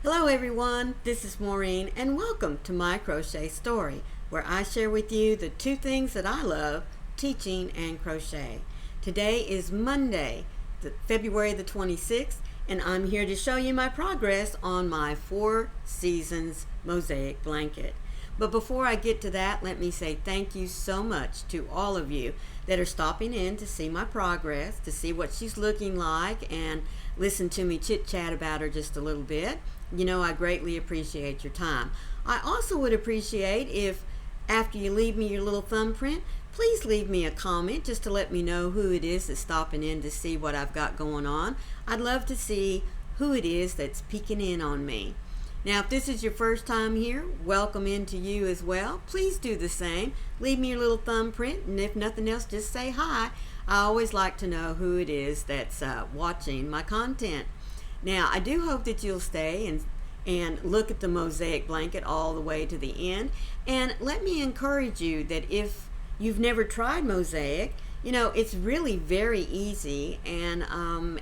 Hello everyone, this is Maureen and welcome to My Crochet Story, where I share with you the two things that I love, teaching and crochet. Today is Monday, February the 26th, and I'm here to show you my progress on my 4 seasons mosaic blanket. But before I get to that, let me say thank you so much to all of you that are stopping in to see my progress, to see what she's looking like, and listen to me chit-chat about her just a little bit. You know, I greatly appreciate your time. I also would appreciate if, after you leave me your little thumbprint, please leave me a comment just to let me know who it is that's stopping in to see what I've got going on. I'd love to see who it is that's peeking in on me. Now, if this is your first time here, welcome into you as well. Please do the same. Leave me your little thumbprint, and if nothing else, just say hi. I always like to know who it is that's watching my content. Now, I do hope that you'll stay and look at the mosaic blanket all the way to the end. And let me encourage you that if you've never tried mosaic, you know, it's really very easy. And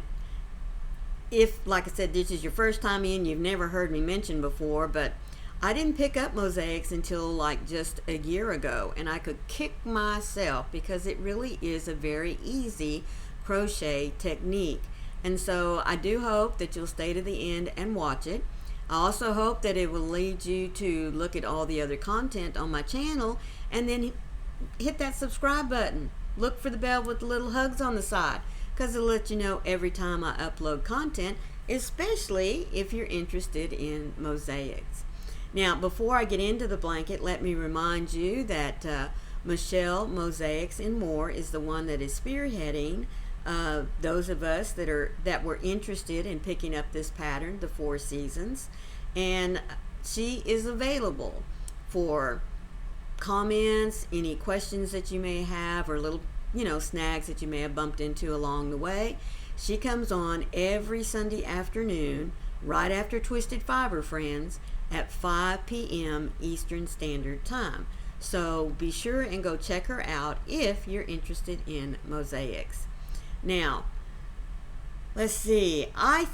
if, like I said, this is your first time in, you've never heard me mention before, but I didn't pick up mosaics until like just a year ago, and I could kick myself because it really is a very easy crochet technique. And so I do hope that you'll stay to the end and watch it. I also hope that it will lead you to look at all the other content on my channel, and then hit that subscribe button. Look for the bell with the little hugs on the side, because it'll let you know every time I upload content, especially if you're interested in mosaics. Now, before I get into the blanket, let me remind you that Michelle Mosaics and More is the one that is spearheading those of us that were interested in picking up this pattern, the 4 seasons, and she is available for comments, any questions that you may have, or little snags that you may have bumped into along the way. She comes on every Sunday afternoon right after Twisted Fiber Friends at 5 p.m. Eastern Standard Time. So be sure and go check her out if you're interested in mosaics. Now, let's see. I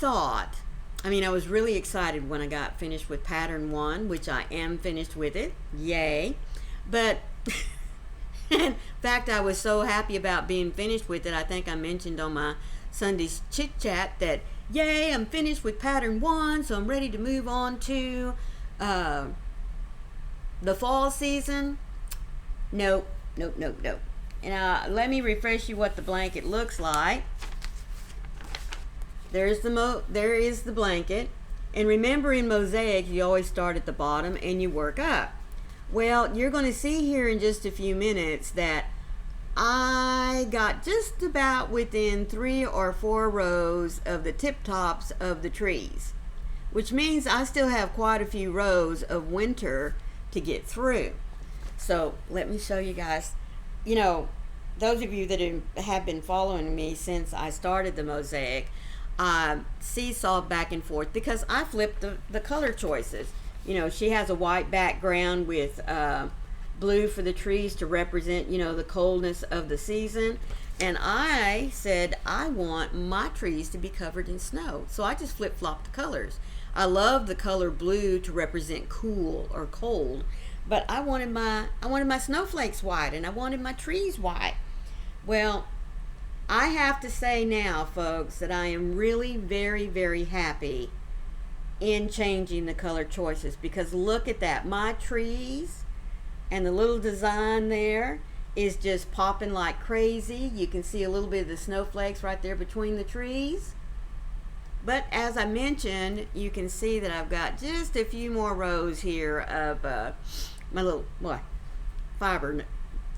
was really excited when I got finished with pattern 1, which I am finished with it. Yay. But in fact, I was so happy about being finished with it. I think I mentioned on my Sunday's chit chat that, yay, I'm finished with pattern 1, so I'm ready to move on to the fall season. Nope. And let me refresh you what the blanket looks like. There is the blanket. And remember, in mosaic, you always start at the bottom and you work up. Well, you're going to see here in just a few minutes that I got just about within 3 or 4 rows of the tip tops of the trees, which means I still have quite a few rows of winter to get through. So let me show you guys. You know, those of you that have been following me since I started the mosaic, seesawed back and forth because I flipped the color choices. You know, she has a white background with blue for the trees to represent, the coldness of the season. And I said, I want my trees to be covered in snow. So I just flip-flopped the colors. I love the color blue to represent cool or cold. But I wanted my snowflakes white, and I wanted my trees white. Well, I have to say now, folks, that I am really very, very happy in changing the color choices, because look at that. My trees and the little design there is just popping like crazy. You can see a little bit of the snowflakes right there between the trees. But as I mentioned, you can see that I've got just a few more rows here of my little fiber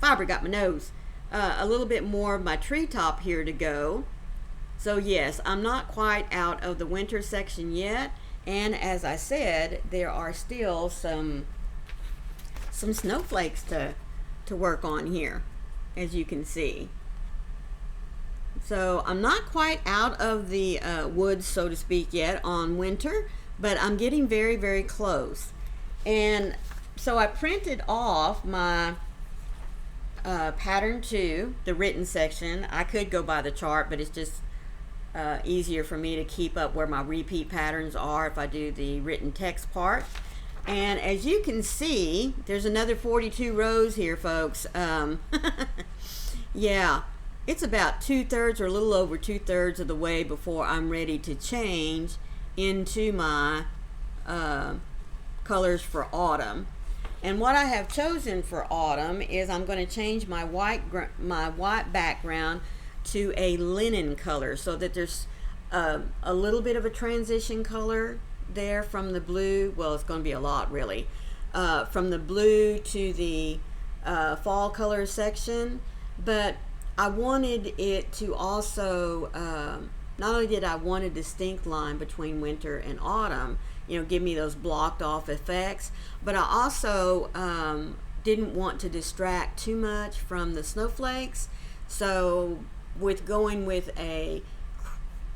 got my nose. A little bit more of my treetop here to go. So yes, I'm not quite out of the winter section yet, and as I said, there are still some snowflakes to work on here, as you can see. So I'm not quite out of the woods, so to speak, yet on winter, but I'm getting very, very close. And so I printed off my pattern 2, the written section. I could go by the chart, but it's just easier for me to keep up where my repeat patterns are if I do the written text part. And as you can see, there's another 42 rows here, folks. Yeah, it's about 2/3 or a little over 2/3 of the way before I'm ready to change into my colors for autumn. And what I have chosen for autumn is I'm going to change my white background to a linen color, so that there's a little bit of a transition color there from the blue. Well, it's going to be a lot, really, from the blue to the fall color section. But I wanted it to also, not only did I want a distinct line between winter and autumn, you know, give me those blocked off effects, but I also didn't want to distract too much from the snowflakes. So with going with a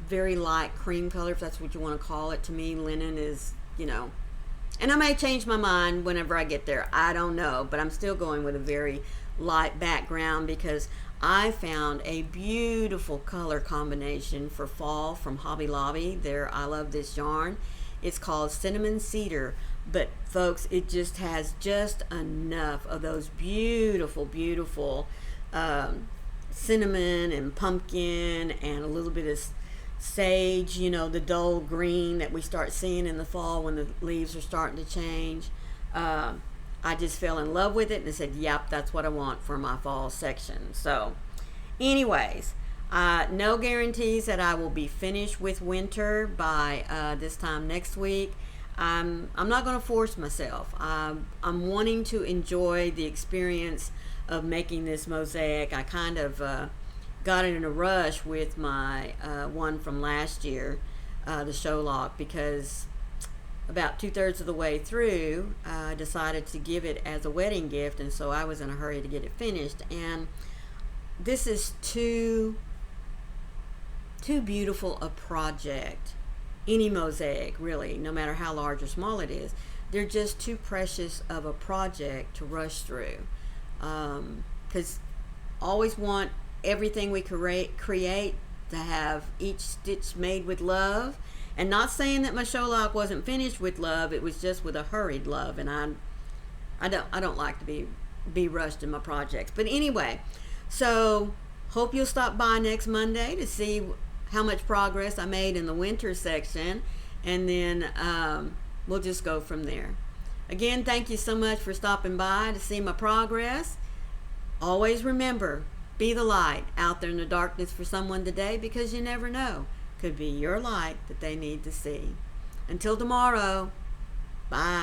very light cream color, if that's what you want to call it, to me linen is, you know, and I may change my mind whenever I get there, I don't know, but I'm still going with a very light background because I found a beautiful color combination for fall from Hobby Lobby. I love this yarn. It's called Cinnamon Cedar, but folks, it just has just enough of those beautiful, beautiful cinnamon and pumpkin and a little bit of sage, you know, the dull green that we start seeing in the fall when the leaves are starting to change. I just fell in love with it and I said, yep, that's what I want for my fall section. So anyways, no guarantees that I will be finished with winter by this time next week. I'm not going to force myself. I'm wanting to enjoy the experience of making this mosaic. I kind of got it in a rush with my one from last year, the show lock, because about 2/3 of the way through I decided to give it as a wedding gift, and so I was in a hurry to get it finished. And this is too beautiful a project. Any mosaic, really, no matter how large or small it is, they're just too precious of a project to rush through, because always want everything we create to have each stitch made with love. And not saying that my show lock wasn't finished with love, it was just with a hurried love, and I don't like to be rushed in my projects. But anyway, so hope you'll stop by next Monday to see how much progress I made in the winter section, and then we'll just go from there. Again, thank you so much for stopping by to see my progress. Always remember, be the light out there in the darkness for someone today, because you never know. Could be your light that they need to see. Until tomorrow, bye.